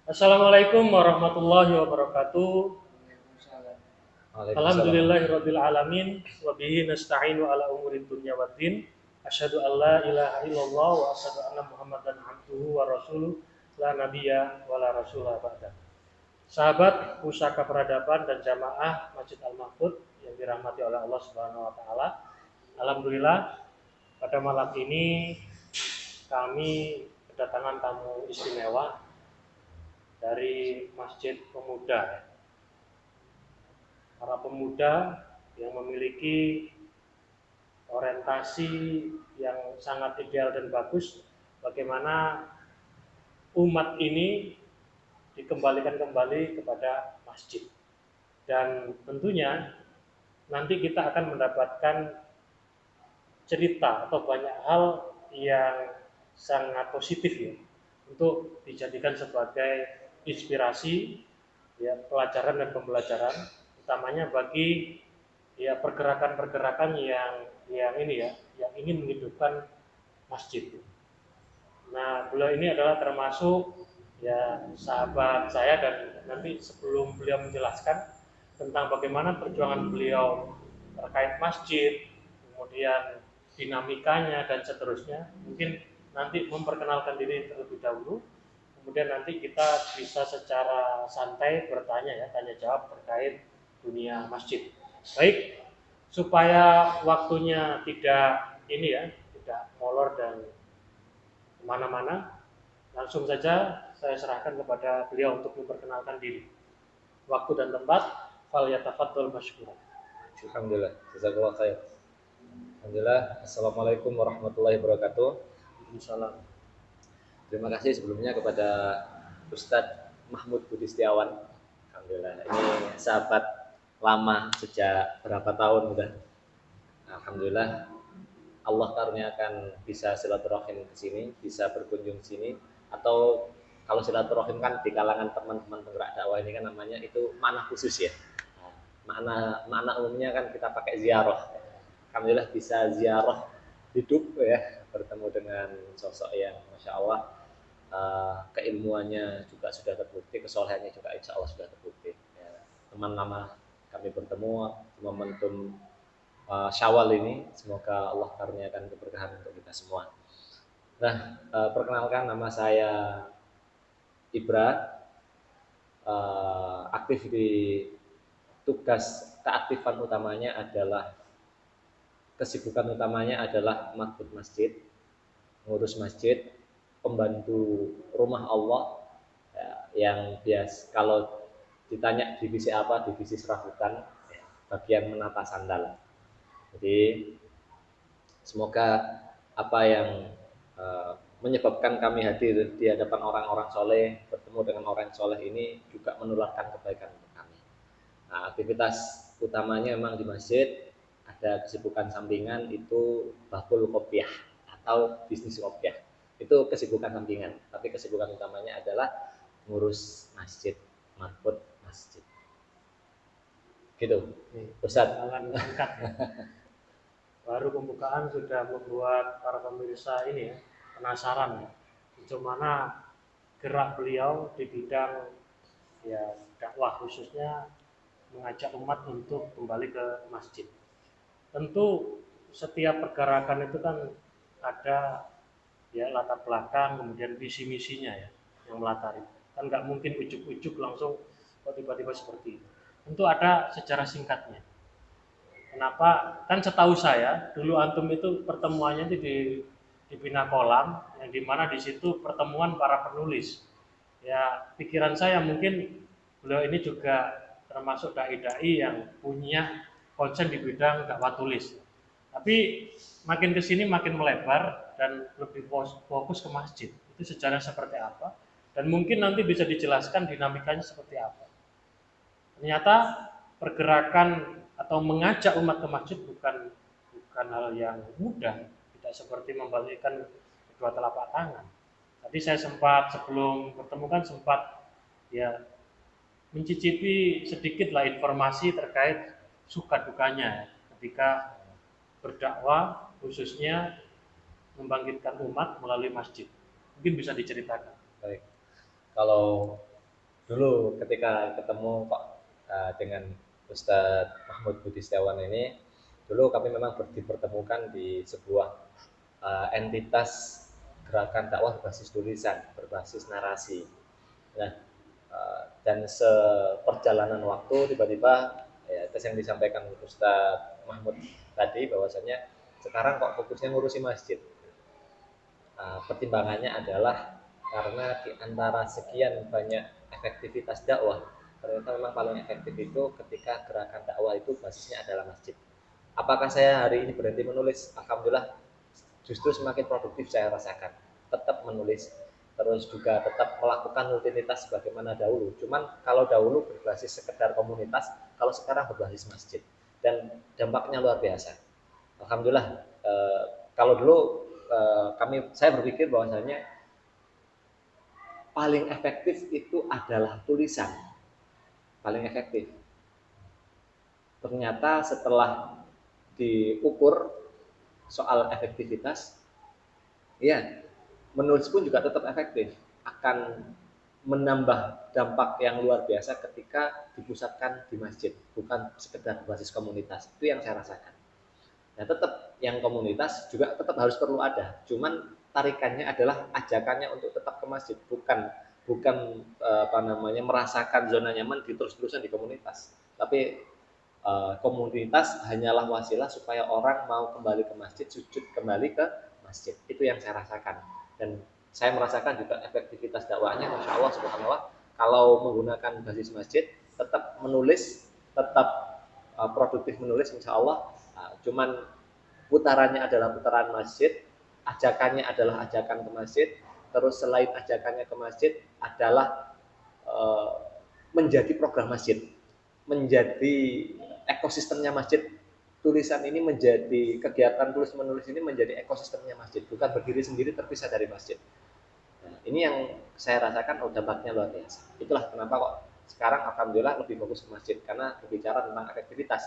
Assalamualaikum warahmatullahi wabarakatuh. Waalaikumsalam. Alhamdulillahirabbil alamin wa bihi nasta'inu ala umuri dunya waddin. Asyhadu an la ilaha illallah wa asyhadu anna Muhammadan abduhu wa rasuluh la nabiyya wa la rasula ba'da. Sahabat pusaka peradaban dan jamaah Masjid Al-Mahfud yang dirahmati oleh Allah Subhanahu wa taala. Alhamdulillah pada malam ini kami kedatangan tamu istimewa dari Masjid Pemuda, para pemuda yang memiliki orientasi yang sangat ideal dan bagus, bagaimana umat ini dikembalikan kembali kepada masjid. Dan tentunya nanti kita akan mendapatkan cerita atau banyak hal yang sangat positif ya, untuk dijadikan sebagai inspirasi ya, pelajaran dan pembelajaran, utamanya bagi ya pergerakan-pergerakan yang ini ya, yang ingin menghidupkan masjid. Nah, beliau ini adalah termasuk ya sahabat saya, dan nanti sebelum beliau menjelaskan tentang bagaimana perjuangan beliau terkait masjid, kemudian dinamikanya dan seterusnya, mungkin nanti memperkenalkan diri terlebih dahulu, kemudian nanti kita bisa secara santai bertanya ya, tanya jawab terkait dunia masjid. Baik, supaya waktunya tidak ini ya, tidak molor dan kemana-mana, langsung saja saya serahkan kepada beliau untuk memperkenalkan diri. Waktu dan tempat, fal yatafaddal masykuran. Alhamdulillah. Jazakallah khair. Alhamdulillah. Assalamualaikum warahmatullahi wabarakatuh. Waalaikumsalam. Terima kasih sebelumnya kepada Ustadz Mahmud Budi Setiawan. Alhamdulillah. Ini sahabat lama sejak berapa tahun udah. Alhamdulillah. Allah karuniakan bisa silaturahim ke sini, bisa berkunjung ke sini, atau kalau silaturahim kan di kalangan teman-teman penggerak dakwah ini kan namanya itu makna khusus ya. Makna umumnya kan kita pakai ziarah. Alhamdulillah bisa ziarah hidup ya, bertemu dengan sosok yang masya Allah keilmuannya juga sudah terbukti, kesolehannya juga insya Allah sudah terbukti. Ya, teman lama kami bertemu di momentum Syawal ini, semoga Allah karuniakan keberkahan untuk kita semua. Nah, perkenalkan nama saya Ibra, aktif di tugas keaktifan utamanya adalah kesibukan utamanya adalah makbud masjid, ngurus masjid, pembantu rumah Allah ya, yang bias kalau ditanya divisi apa, divisi serabutan, ya, bagian menata sandal. Jadi semoga apa yang menyebabkan kami hadir di hadapan orang-orang soleh, bertemu dengan orang soleh ini juga menularkan kebaikan untuk kami. Nah, aktivitas utamanya memang di masjid, ada kesibukan sampingan itu bakul kopiah atau bisnis kopiah. Itu kesibukan sampingan, tapi kesibukan utamanya adalah ngurus masjid, makbud masjid. Gitu, Ustaz. Kenalan singkat ya. Baru pembukaan sudah membuat para pemirsa ini ya penasaran ya, bagaimana gerak beliau di bidang ya dakwah, khususnya mengajak umat untuk kembali ke masjid. Tentu setiap pergerakan itu kan ada ya latar belakang, kemudian visi misinya ya yang melatari. Kan nggak mungkin ujuk-ujuk langsung kok tiba-tiba seperti itu. Tentu ada sejarah singkatnya. Kenapa? Kan setahu saya dulu antum itu pertemuannya itu di Bina Kolam, yang dimana di situ pertemuan para penulis. Ya pikiran saya mungkin beliau ini juga termasuk dai-dai yang punya konsen di bidang dakwah tulis. Tapi makin kesini makin melebar dan lebih fokus ke masjid. Itu sejarah seperti apa? Dan mungkin nanti bisa dijelaskan dinamikanya seperti apa. Ternyata pergerakan atau mengajak umat ke masjid bukan bukan hal yang mudah, tidak seperti membalikkan kedua telapak tangan. Tadi saya sempat sebelum bertemu kan sempat ya mencicipi sedikit lah informasi terkait suka dukanya ketika berdakwah, khususnya membangkitkan umat melalui masjid. Mungkin bisa diceritakan. Baik. Kalau dulu ketika ketemu kok dengan Ustadz Mahmud Budi Setiawan ini, dulu kami memang dipertemukan di sebuah entitas gerakan dakwah berbasis tulisan, berbasis narasi. Nah, dan seperjalanan waktu tiba-tiba ya, tes yang disampaikan Ustadz Mahmud tadi bahwasanya sekarang kok fokusnya ngurusi masjid. Pertimbangannya adalah karena di antara sekian banyak efektivitas dakwah, ternyata memang paling efektif itu ketika gerakan dakwah itu basisnya adalah masjid. Apakah saya hari ini berhenti menulis? Alhamdulillah, justru semakin produktif saya rasakan. Tetap menulis, terus juga tetap melakukan rutinitas sebagaimana dahulu. Cuman kalau dahulu berbasis sekedar komunitas, kalau sekarang berbasis masjid. Dan dampaknya luar biasa. Alhamdulillah, kalau dulu saya berpikir bahwasanya paling efektif itu adalah tulisan, paling efektif. Ternyata setelah diukur soal efektivitas, ya menulis pun juga tetap efektif, akan menambah dampak yang luar biasa ketika dipusatkan di masjid, bukan sekedar basis komunitas. Itu yang saya rasakan. Nah, tetap yang komunitas juga tetap harus perlu ada. Cuman tarikannya adalah ajakannya untuk tetap ke masjid, bukan bukan merasakan zona nyaman di terus-terusan di komunitas. Tapi komunitas hanyalah wasilah supaya orang mau kembali ke masjid, sujud kembali ke masjid. Itu yang saya rasakan. Dan saya merasakan juga efektivitas dakwahnya, Masya Allah, Subhanallah. Kalau menggunakan basis masjid, tetap menulis, tetap produktif menulis, Insya Allah. Cuman putarannya adalah putaran masjid, ajakannya adalah ajakan ke masjid, terus selain ajakannya ke masjid adalah menjadi program masjid, menjadi ekosistemnya masjid. Tulisan ini menjadi kegiatan tulis menulis ini menjadi ekosistemnya masjid, bukan berdiri sendiri terpisah dari masjid. Nah, ini yang saya rasakan dampaknya luar biasa. Itulah kenapa kok sekarang alhamdulillah lebih fokus ke masjid, karena berbicara tentang efektivitas.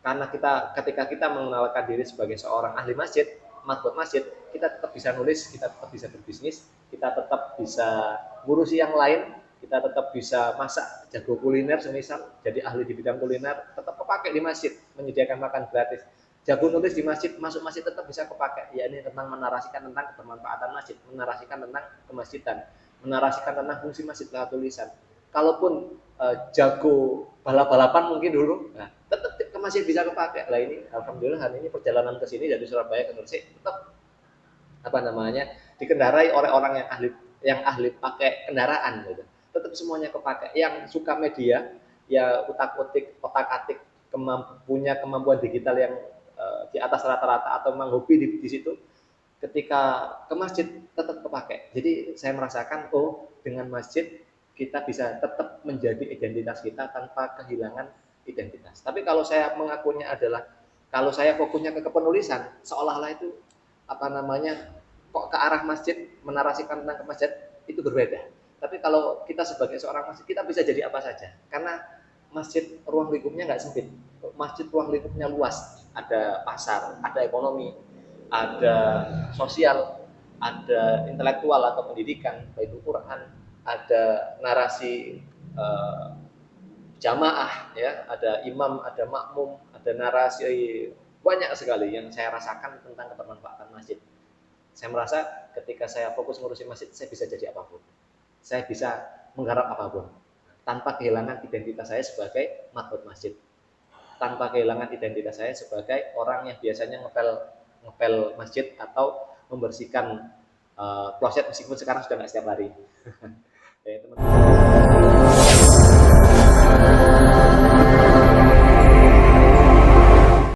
Karena ketika kita mengenalkan diri sebagai seorang ahli masjid, makhluk masjid, kita tetap bisa nulis, kita tetap bisa berbisnis, kita tetap bisa ngurusi yang lain, kita tetap bisa masak, jago kuliner semisal, jadi ahli di bidang kuliner, tetap kepake di masjid, menyediakan makan gratis. Jago nulis di masjid, masuk masjid tetap bisa kepake. Ya, ini tentang menarasikan tentang kebermanfaatan masjid, menarasikan tentang kemasjidan, menarasikan tentang fungsi masjid lewat tulisan. Kalaupun jago balap-balapan mungkin dulu, nah, tetap ke masjid bisa kepake. Lah ini alhamdulillah hari ini perjalanan ke sini dari Surabaya ke Gresik tetap dikendarai oleh orang yang ahli pakai kendaraan gitu. Tetap semuanya kepake. Yang suka media, ya otak-atik punya kemampuan digital yang di atas rata-rata atau memang hobi di situ, ketika ke masjid tetap kepake. Jadi saya merasakan dengan masjid kita bisa tetap menjadi identitas kita tanpa kehilangan identitas. Tapi kalau saya mengakunya adalah, kalau saya fokusnya ke kepenulisan, seolah-olah itu kok ke arah masjid, menarasikan tentang ke masjid, itu berbeda. Tapi kalau kita sebagai seorang masjid, kita bisa jadi apa saja. Karena masjid ruang lingkupnya nggak sempit. Masjid ruang lingkupnya luas. Ada pasar, ada ekonomi, ada sosial, ada intelektual atau pendidikan, Baitul Quran, ada narasi jamaah, ya, ada imam, ada makmum, ada narasi, banyak sekali yang saya rasakan tentang kebermanfaatan masjid. Saya merasa ketika saya fokus ngurusin masjid, saya bisa jadi apapun. Saya bisa menggarap apapun. Tanpa kehilangan identitas saya sebagai makhluk masjid. Tanpa kehilangan identitas saya sebagai orang yang biasanya ngepel masjid atau membersihkan kloset, meskipun sekarang sudah nggak setiap hari. Ya, teman-teman.